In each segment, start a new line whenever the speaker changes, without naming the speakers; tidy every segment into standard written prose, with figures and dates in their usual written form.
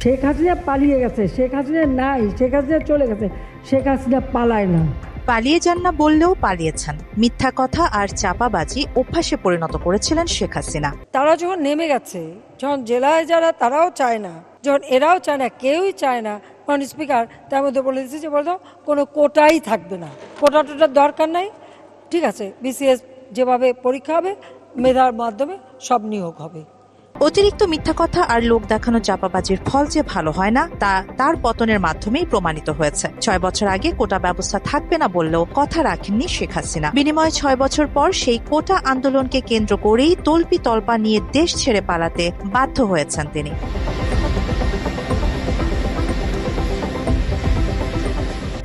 শেখ হাসিনা পালিয়ে গেছে, শেখ হাসিনা নাই, শেখ হাসিনা চলে গেছে, শেখ হাসিনা পালায় না।
পালিয়ে যান না বললেও পালিয়েছেন। মিথ্যা কথা আর চাপাবাজি অভ্যাসে পরিণত করেছিলেন শেখ হাসিনা।
তারা যখন নেমে গেছে, যখন জেলায় যারা তারাও চায় না, যখন এরাও চায় না, কেউই চায় না, কারণ স্পিকার তার মধ্যে বলে দিচ্ছে যে বলতো কোনো কোটাই থাকবে না, কোটাটোটার দরকার নাই, ঠিক আছে, বিসিএস যেভাবে পরীক্ষা হবে মেধার মাধ্যমে সব নিয়োগ হবে।
অতিরিক্ত মিথ্যা কথা আর লোক দেখানো চাপাবাজির ফল যে ভালো হয় না তা তার পতনের মাধ্যমেই প্রমাণিত হয়েছে। 6 বছর আগে কোটা ব্যবস্থা থাকবে না বললেও কথা রাখেননি শেখ হাসিনা। বিনিময়ে 6 বছর পর সেই কোটা আন্দোলনকে কেন্দ্র করেই তল্পি তল্পা নিয়ে দেশ ছেড়ে পালাতে বাধ্য হয়েছেন তিনি।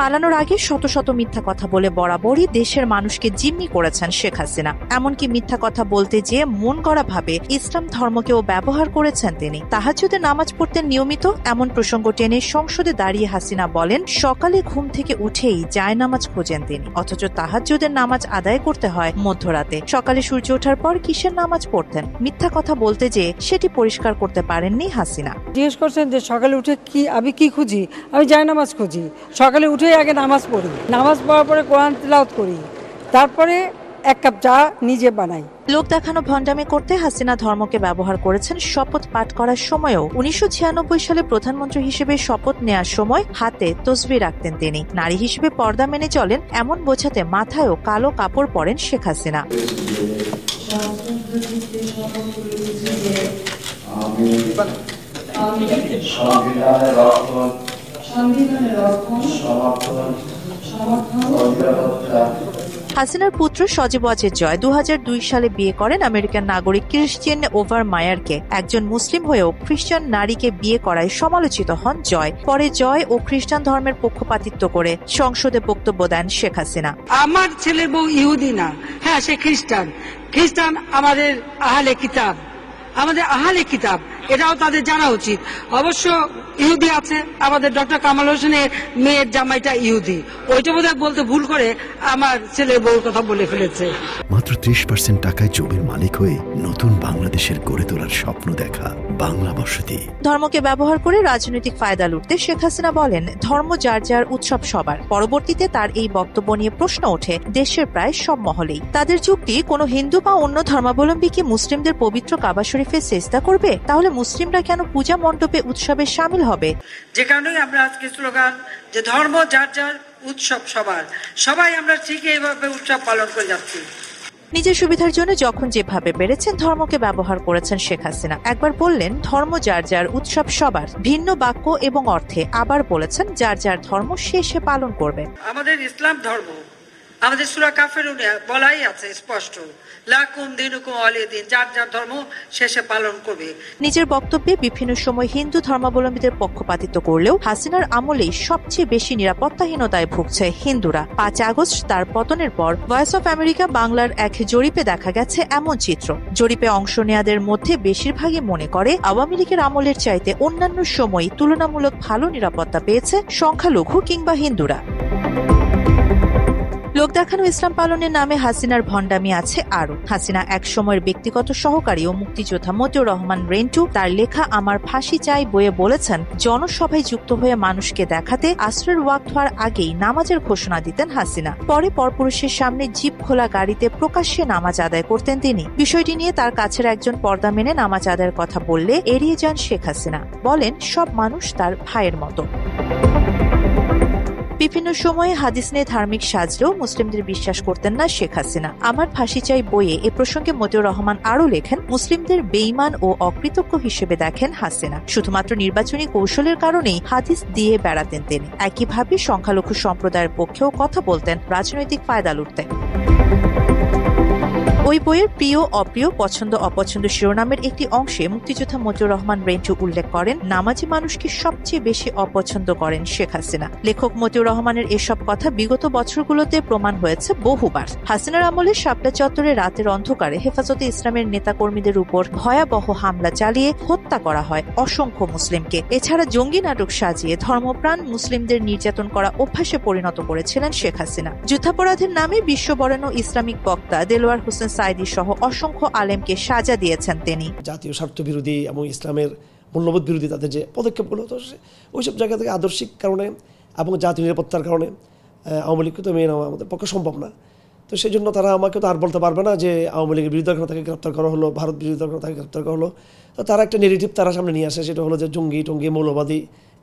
পালানোর আগে শত শত মিথ্যা কথা বলে বরাবরই দেশের মানুষকে জিম্মি করেছেন শেখ হাসিনা। এমনকি মিথ্যা কথা বলতে যেয়ে মন গড়া ভাবে ইসলাম ধর্মকেও ব্যবহার করেছেন তিনি। তাহাজ্জুদে নামাজ পড়তেন নিয়মিত, এমন প্রসঙ্গ টেনে সংসদে দাঁড়িয়ে হাসিনা বলেন সকালে ঘুম থেকে উঠেই জায়নামাজ খোঁজেন তিনি, অথচ তাহাজ্জুদের নামাজ আদায় করতে হয় মধ্যরাতে। সকালে সূর্য ওঠার পর কিসের নামাজ পড়তেন? মিথ্যা কথা বলতে যেয়ে সেটি পরিষ্কার করতে পারেননি হাসিনা।
জিজ্ঞেস করছেন যে সকালে উঠে আমি কি খুঁজি? আমি জায়নামাজ খুঁজি। সকালে উঠে আগে নামাজ পড়ি, নামাজ পড়ার পরে কোরআন তিলাওয়াত করি, তারপরে 1 কাপ চা নিজে বানাই।
লোক দেখানো ভণ্ডামি করতে হাসিনা ধর্মকে ব্যবহার করেছেন শপথ পাঠ করার সময়ও। 1996 সালে প্রধানমন্ত্রী হিসেবে শপথ নেওয়ার সময় হাতে তসবিহ রাখতেন তিনি। নারী হিসেবে পর্দা মেনে চলেন এমন বোঝাতে মাথায়ও কালো কাপড় পরেন শেখ হাসিনা। হাসিনার পুত্র সজীব ওয়াজেদ জয় 2002 সালে বিয়ে করেন আমেরিকান নাগরিক ক্রিশ্চিয়ান ওভার মায়ারকে। একজন মুসলিম হয়েও খ্রিস্টান নারীকে বিয়ে করায় সমালোচিত হন জয়। পরে জয় ও খ্রিস্টান ধর্মের পক্ষপাতিত্ব করে সংসদে বক্তব্য দেন শেখ হাসিনা।
আমার ছেলের বউ ইহুদি না, হ্যাঁ সে খ্রিস্টান, খ্রিস্টান আমাদের আহলে কিতাব, আমাদের আহলে কিতাব, এটাও তাদের জানা উচিত। অবশ্য ইহুদি আছে, আমাদের ডক্টর কামাল হোসেনের মেয়ের জামাইটা ইহুদি, ওইটা বোধহয় বলতে ভুল করে আমার ছেলের বউর কথা বলে ফেলেছে।
মাত্র 30% টাকায় জমির মালিক হয়ে নতুন বাংলাদেশের গড়ে তোলার স্বপ্ন দেখা বাংলা বসতি।
ধর্মকে ব্যবহার করে রাজনৈতিক ফায়দা লুটতে শেখ হাসিনা বলেন ধর্ম যার যার, উৎসব সবার। পরবর্তীতে তার এই বক্তব্য নিয়ে প্রশ্ন ওঠে দেশের প্রায় সব মহলেই। তাদের যুক্তি, কোন হিন্দু বা অন্য ধর্মাবলম্বী কি মুসলিমদের পবিত্র কাবা শরীফে সিজদা করবে? তাহলে মুসলিমরা কেন পূজা মণ্ডপে উৎসবে শামিল হবে?
যে কারণেই আমরা আজকে স্লোগান যে ধর্ম যার যার, উৎসব সবার, সবাই আমরা ঠিক এইভাবে উৎসব পালন করে যাচ্ছি।
নিজের সুবিধার জন্য যখন যেভাবে পেরেছেন ধর্মকে ব্যবহার করেছেন শেখ হাসিনা। একবার বললেন ধর্ম যার যার, উৎসব সবার, ভিন্ন বাক্য এবং অর্থে আবার বলেছেন যার যার ধর্ম সে পালন করবে।
আমাদের ইসলাম ধর্ম, আমাদের সূরা কাফিরুনে বলাই আছে স্পষ্ট, লাকুম দিনুকুম ওয়ালিয়া দিন, যার যার ধর্ম সে পালন করবে।
নিজের বক্তব্যে বিভিন্ন সময় হিন্দু ধর্মাবলম্বীদের পক্ষপাতিত্ব করলেও হাসিনার আমলেই সবচেয়ে বেশি নিরাপত্তাহীনতায় ভুগছে হিন্দুরা। 5 আগস্ট তার পতনের পর ভয়েস অফ আমেরিকা বাংলার এক জরিপে দেখা গেছে এমন চিত্র। জরিপে অংশ নেয়াদের মধ্যে বেশিরভাগই মনে করে আওয়ামী লীগের আমলের চাইতে অন্যান্য সময় তুলনামূলক ভালো নিরাপত্তা পেয়েছে সংখ্যালঘু কিংবা হিন্দুরা। লোক দেখানো ইসলাম পালনের নামে হাসিনার ভণ্ডামি আছে আরো। হাসিনা এক সময়ের ব্যক্তিগত সহকারী ও মুক্তিযোদ্ধা মতিউর রহমান রেন্টু তার লেখা আমার ফাঁসি চাই বইয়ে বলেছেন জনসভায় যুক্ত হয়ে মানুষকে দেখাতে আসরের ওয়াক্ত হওয়ার আগেই নামাজের ঘোষণা দিতেন হাসিনা। পরে পরপুরুষের সামনে জিপ খোলা গাড়িতে প্রকাশ্যে নামাজ আদায় করতেন তিনি। বিষয়টি নিয়ে তার কাছের একজন পর্দা মেনে নামাজ আদায়ের কথা বললে এড়িয়ে যান শেখ হাসিনা, বলেন সব মানুষ তার ভাইয়ের মতো। বিভিন্ন সময়ে হাদিস নিয়ে ধার্মিক সাজলেও মুসলিমদের বিশ্বাস করতেন না শেখ হাসিনা। আমার ফাঁসি চাই বইয়ে এ প্রসঙ্গে মতিউর রহমান আরো লেখেন মুসলিমদের বেঈমান ও অকৃতজ্ঞ হিসেবে দেখেন হাসিনা। শুধুমাত্র নির্বাচনী কৌশলের কারণেই হাদিস দিয়ে বেড়াতেন তিনি। একইভাবে সংখ্যালঘু সম্প্রদায়ের পক্ষেও কথা বলতেন রাজনৈতিক ফায়দা লুটতে। ওই বইয়ের প্রিয় অপ্রিয়, পছন্দ অপছন্দ শিরোনামের একটি অংশে মুক্তিযোদ্ধা মতিউর রহমান রেন্টু উল্লেখ করেন নামাজি মানুষকে সবচেয়ে বেশি অপছন্দ করেন শেখ হাসিনা। লেখক মতিউর রহমানের এসব কথা বিগত বছরগুলোতে প্রমাণ হয়েছে বহুবার। হাসিনার আমলে শাপলা চত্বরে রাতের অন্ধকারে হেফাজতে ইসলামের নেতাকর্মীদের উপর ভয়াবহ হামলা চালিয়ে হত্যা করা হয় অসংখ্য মুসলিমকে। এছাড়া জঙ্গি নাটক সাজিয়ে ধর্মপ্রাণ মুসলিমদের নির্যাতন করা অভ্যাসে পরিণত করেছিলেন শেখ হাসিনা। যুদ্ধাপরাধের নামে বিশ্ববরেণ্য ইসলামিক বক্তা দেলোয়ার হোসেন সাইদি সহ অসংখ্য আলেমকে সাজা দিয়েছেন তিনি।
জাতীয় স্বার্থ বিরোধী এবং ইসলামের মূল্যবোধ বিরোধী তাদের যে পদক্ষেপগুলো, তো ওইসব জায়গা থেকে আদর্শিক কারণে এবং জাতীয় নিরাপত্তার কারণে আওয়ামী লীগকে তো মেনে নেওয়া আমাদের পক্ষে সম্ভব না। তো সেই জন্য তারা আমাকে তো আর বলতে পারবে না যে আওয়ামী লীগের বিরোধিতার কারণে তাকে গ্রেপ্তার করা হলো, ভারত বিরোধিতার কারণে তাকে গ্রেপ্তার করা হলো। তো তারা একটা নেগেটিভ তারা সামনে নিয়ে আসে, সেটা হলো যে জঙ্গি টঙ্গি মৌলবাদী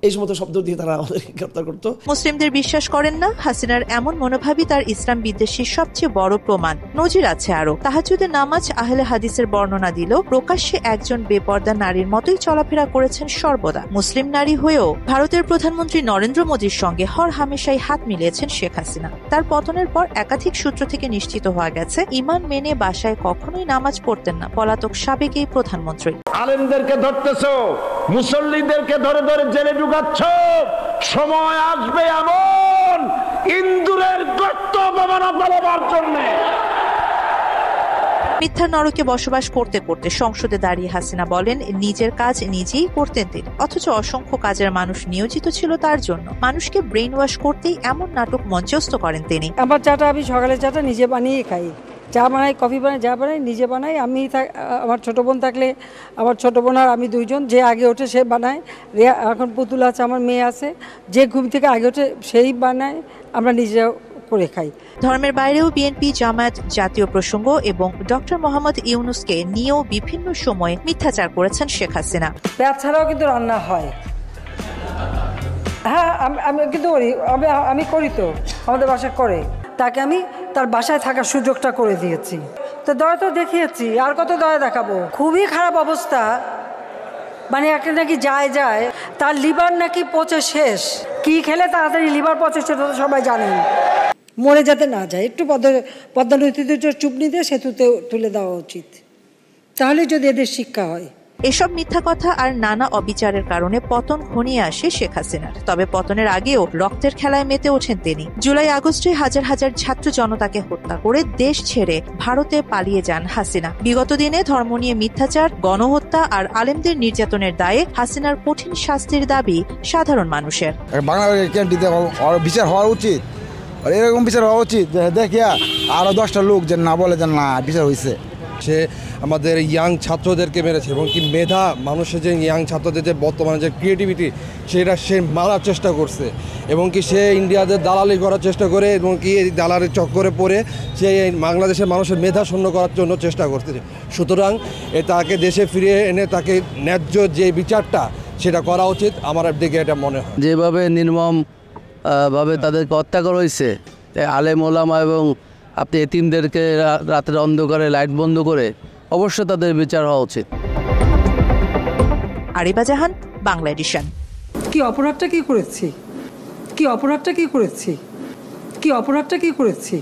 এই সমস্ত শব্দ দিয়ে তারা আমাদেরকে গ্রেপ্তার করতো।
মুসলিমদের বিশ্বাস করেন না, হাসিনার এমন মনোভাবই তার ইসলাম বিদ্বেষীর সবচেয়ে বড় প্রমাণ। নজির আছে আরো। তাহাজ্জুদে নামাজ, আহলে হাদিসের বর্ণনা দিলেও প্রকাশ্যে একজন বেপর্দা নারীর মতোই চলাফেরা করেছেন সর্বদা। মুসলিম নারী হয়েও ভারতের প্রধানমন্ত্রী নরেন্দ্র মোদীর সঙ্গে হর হামেশাই হাত মিলিয়েছেন শেখ হাসিনা। তার পতনের পর একাধিক সূত্র থেকে নিশ্চিত হওয়া গেছে, ইমান মেনে বাসায় কখনোই নামাজ পড়তেন না পলাতক সাবেক এই প্রধানমন্ত্রী।
আলেমদেরকে ধরতেছো, মুসল্লিদেরকে ধরে ধরে জেলে ঢুকাচ্ছ, সময় আসবে এমন ইন্দুরের গর্ত অপমানা পালাবার জন্য।
মিথ্যার নরকে বসবাস করতে করতে সংসদে দাঁড়িয়ে হাসিনা বলেন নিজের কাজ নিজেই করতেন তিনি, অথচ অসংখ্য কাজের মানুষ নিয়োজিত ছিল তার জন্য। মানুষকে ব্রেইন ওয়াশ করতেই এমন নাটক মঞ্চস্থ করেন তিনি।
আমার চাটা আমি সকালে চাটা নিজে বানিয়ে খাই, চা বানাই, কফি বানাই, যা বানাই নিজে বানাই। আমি আমার ছোটো বোন থাকলে আমার ছোটো বোন আর আমি দুইজন, যে আগে ওঠে সে বানায়। এখন পুতুল আছে, আমার মেয়ে আছে, যে ঘুম থেকে আগে ওঠে সেই বানায়, আমরা নিজেরাও করে খাই।
ধর্মের বাইরেও বিএনপি, জামায়াত, জাতীয় প্রসঙ্গ এবং ডক্টর মোহাম্মদ ইউনূসকে নিয়েও বিভিন্ন সময়ে মিথ্যাচার করেছেন শেখ হাসিনা।
পেঁয়াজ ছাড়াও কিন্তু রান্না হয়। হ্যাঁ, আমি কিন্তু করি, আমি করি তো, আমাদের বাসায় করে। তাকে আমি তার বাসায় থাকার সুযোগটা করে দিয়েছি। তো দয়া তো দেখিয়েছি, আর কত দয়া দেখাবো। খুবই খারাপ অবস্থা, মানে একটা নাকি যায় তার লিভার নাকি পচে শেষ। কি খেলে তাড়াতাড়ি লিভার পচে সেটা তো সবাই জানেন। মরে যাতে না যায়, একটু পদ্মা নদীতে চুপনি দিয়ে সেতুতে তুলে দেওয়া উচিত, তাহলে যদি এদের শিক্ষা হয়।
এসব মিথ্যা কথা আর নানা অবিচারের কারণে পতন ঘনিয়ে আসে শেখ হাসিনার। তবে পতনের আগেও রক্তের খেলায় মেতে ওঠেন তিনি। জুলাই আগস্টে হাজার হাজার ছাত্র জনতাকে হত্যা করে দেশ ছেড়ে ভারতে পালিয়ে যান হাসিনা। বিগত দিনে ধর্ম নিয়ে মিথ্যাচার, গণহত্যা আর আলেমদের নির্যাতনের দায়ে হাসিনার কঠিন শাস্তির দাবি সাধারণ মানুষের।
বাংলাদেশের বিচার হওয়া উচিত, আর এরকম বিচার হওয়া উচিত দেখিয়া আরো 10টা লোক যেন না বলে যেন না বিচার হয়েছে।
সে আমাদের ইয়াং ছাত্রদেরকে মেরেছে এবং কি মেধা, মানুষের যে ইয়াং ছাত্রদের যে বর্তমানে যে ক্রিয়েটিভিটি সেটা সে মারার চেষ্টা করছে এবং কি সে ইন্ডিয়াদের দালালি করার চেষ্টা করে এবং কি এই দালালির চক্করে পড়ে সে বাংলাদেশের মানুষের মেধা শূন্য করার জন্য চেষ্টা করতেছে। সুতরাং তাকে দেশে ফিরিয়ে এনে তাকে ন্যায্য যে বিচারটা সেটা করা উচিত আমার দিকে এটা মনে হয়।
যেভাবে নির্মম ভাবে তাদেরকে হত্যা করা হয়েছে, আলেম ওলামা এবং আপনি এতিমদেরকে রাতের অন্ধকারে লাইট বন্ধ করে অবশ্যই তাদের বিচার হওয়া উচিত।
আরিবা জাহান, বাংলা এডিশন।
কি অপরাধটা কি করেছি?